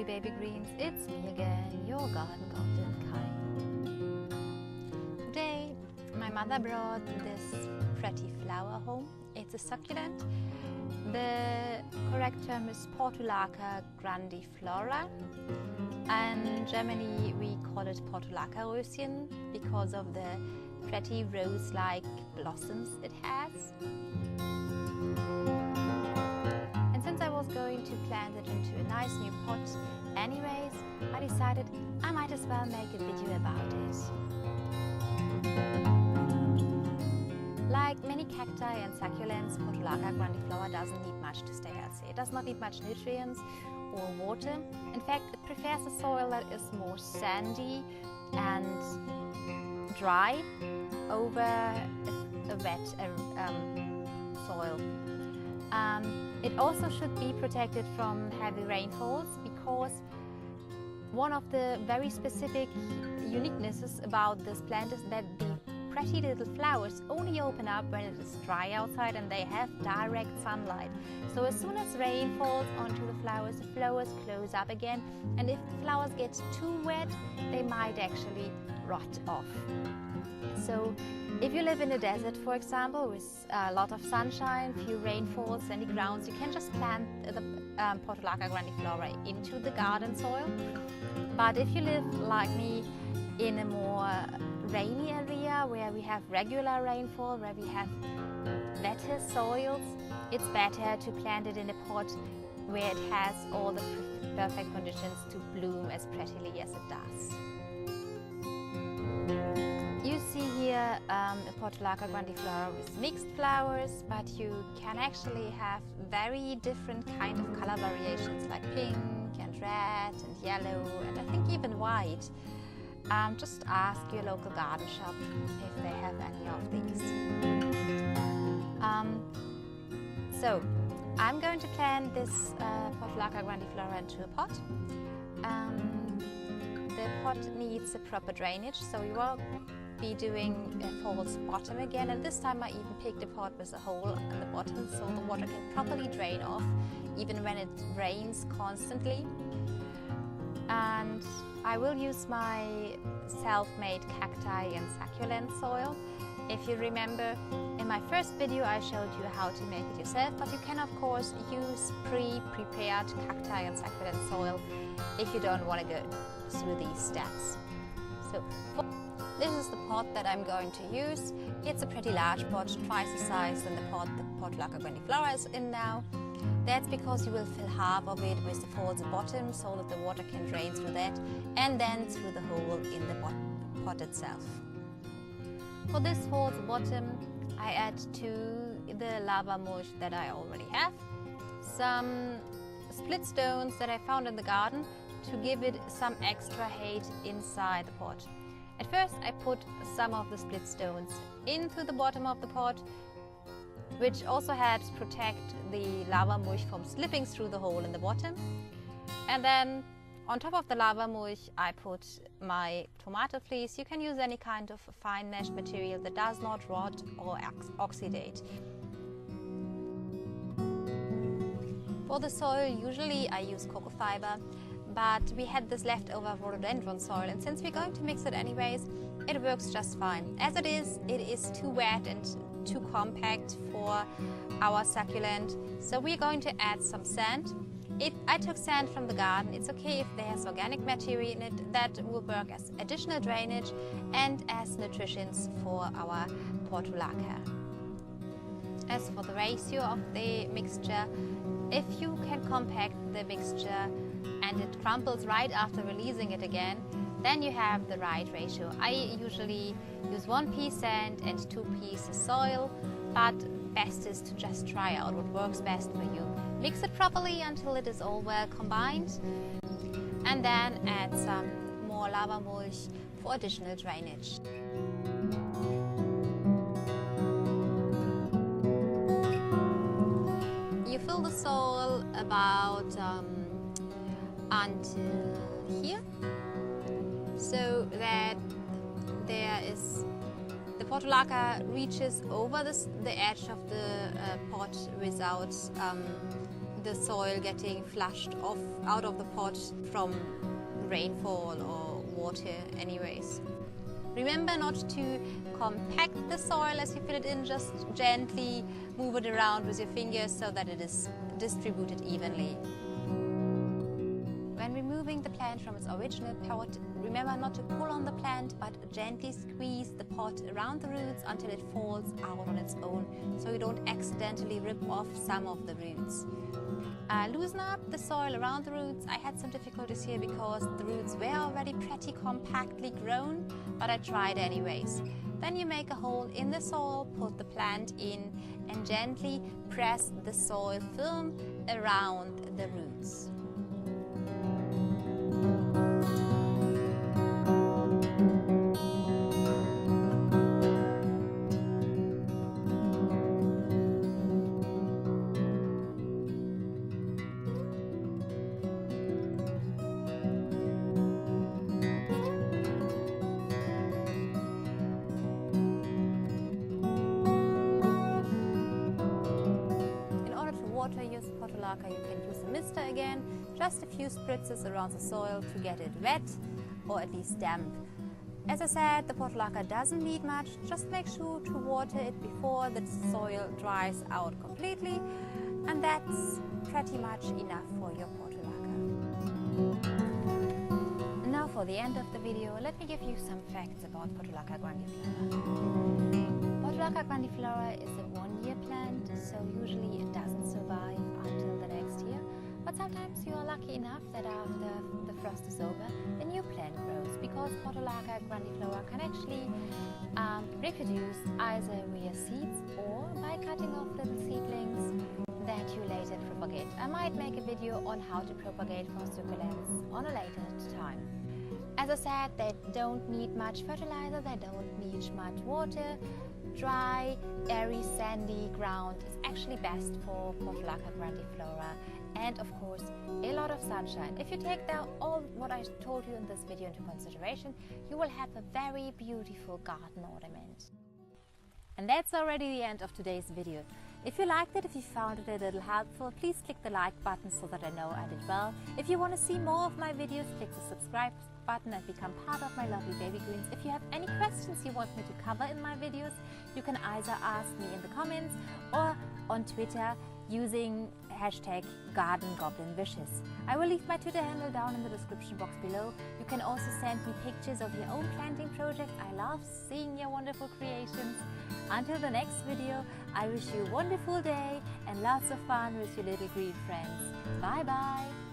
lovely baby greens, it's me again, your garden goblin Kai. Today my mother brought this pretty flower home. It's a succulent. The correct term is Portulaca Grandiflora, and in Germany we call it Portulaca Röschen because of the pretty rose-like blossoms it has. And since I was going to plant it into a nice new pot anyways, I decided I might as well make a video about it. Like many cacti and succulents, Portulaca Grandiflora doesn't need much to stay healthy. It does not need much nutrients or water. In fact, it prefers a soil that is more sandy and dry over a wet soil. It also should be protected from heavy rainfalls, because one of the very specific uniquenesses about this plant is that the pretty little flowers only open up when it is dry outside and they have direct sunlight. So as soon as rain falls onto the flowers close up again, and if the flowers get too wet, they might actually rot off. So if you live in a desert, for example, with a lot of sunshine, few rainfalls, sandy grounds, you can just plant the Portulaca Grandiflora into the garden soil. But if you live, like me, in a more rainy area where we have regular rainfall, where we have wetter soils, it's better to plant it in a pot where it has all the perfect conditions to bloom as prettily as it does. You see here a Portulaca Grandiflora with mixed flowers, but you can actually have very different kind of color variations like pink and red and yellow and I think even white. Just ask your local garden shop if they have any of these. So I'm going to plant this Portulaca Grandiflora into a pot. The pot needs a proper drainage, so you will be doing a false bottom again, and this time I even picked a pot with a hole at the bottom so the water can properly drain off even when it rains constantly. And I will use my self-made cacti and succulent soil. If you remember, in my first video I showed you how to make it yourself, but you can of course use pre-prepared cacti and succulent soil if you don't want to go through these steps. So this is the pot that I'm going to use. It's a pretty large pot, twice the size than the pot the Portulaca Grandiflora is in now. That's because you will fill half of it with the false bottom so that the water can drain through that and then through the hole in the pot itself. For this false bottom, I add to the lava mulch that I already have some split stones that I found in the garden to give it some extra height inside the pot. At first I put some of the split stones into the bottom of the pot, which also helps protect the lava mulch from slipping through the hole in the bottom. And then on top of the lava mulch I put my tomato fleece. You can use any kind of fine mesh material that does not rot or oxidate. For the soil, usually I use cocoa fiber, but we had this leftover rhododendron soil, and since we're going to mix it anyways, it works just fine. As it is too wet and too compact for our succulent, so we're going to add some sand. I took sand from the garden. It's okay if there's organic material in it. That will work as additional drainage and as nutrients for our Portulaca. As for the ratio of the mixture, if you can compact the mixture and it crumbles right after releasing it again, then you have the right ratio. I usually use 1 piece sand and 2 pieces soil, but best is to just try out what works best for you. Mix it properly until it is all well combined, and then add some more lava mulch for additional drainage. You fill the soil about until here, so that the Portulaca reaches over the edge of the pot without the soil getting flushed off out of the pot from rainfall or water anyways. Remember not to compact the soil as you fill it in, just gently move it around with your fingers so that it is distributed evenly. When removing the plant from its original pot, remember not to pull on the plant but gently squeeze the pot around the roots until it falls out on its own, so you don't accidentally rip off some of the roots. Loosen up the soil around the roots. I had some difficulties here because the roots were already pretty compactly grown, but I tried anyways. Then you make a hole in the soil, put the plant in and gently press the soil film around the roots. Water your Portulaca, you can use a mister again, just a few spritzes around the soil to get it wet or at least damp. As I said, the Portulaca doesn't need much, just make sure to water it before the soil dries out completely, and that's pretty much enough for your Portulaca. Now for the end of the video, let me give you some facts about Portulaca Grandiflora. Portulaca Grandiflora is a one-year plant, so usually it doesn't survive until the next year. But sometimes you are lucky enough that after the frost is over, a new plant grows, because Portulaca Grandiflora can actually reproduce either via seeds or by cutting off little seedlings that you later propagate. I might make a video on how to propagate for succulents on a later time. As I said, they don't need much fertilizer, they don't need much water. Dry, airy, sandy ground is actually best for Portulaca Grandiflora, and of course a lot of sunshine. If you take down all what I told you in this video into consideration, you will have a very beautiful garden ornament. And that's already the end of today's video. If you liked it, if you found it a little helpful, please click the like button so that I know I did well. If you want to see more of my videos, click the subscribe button and become part of my lovely baby greens. If you have any questions you want me to cover in my videos, you can either ask me in the comments or on Twitter using hashtag #GardenGoblinWishes. I will leave my Twitter handle down in the description box below. You can also send me pictures of your own planting projects. I love seeing your wonderful creations. Until the next video, I wish you a wonderful day and lots of fun with your little green friends. Bye bye!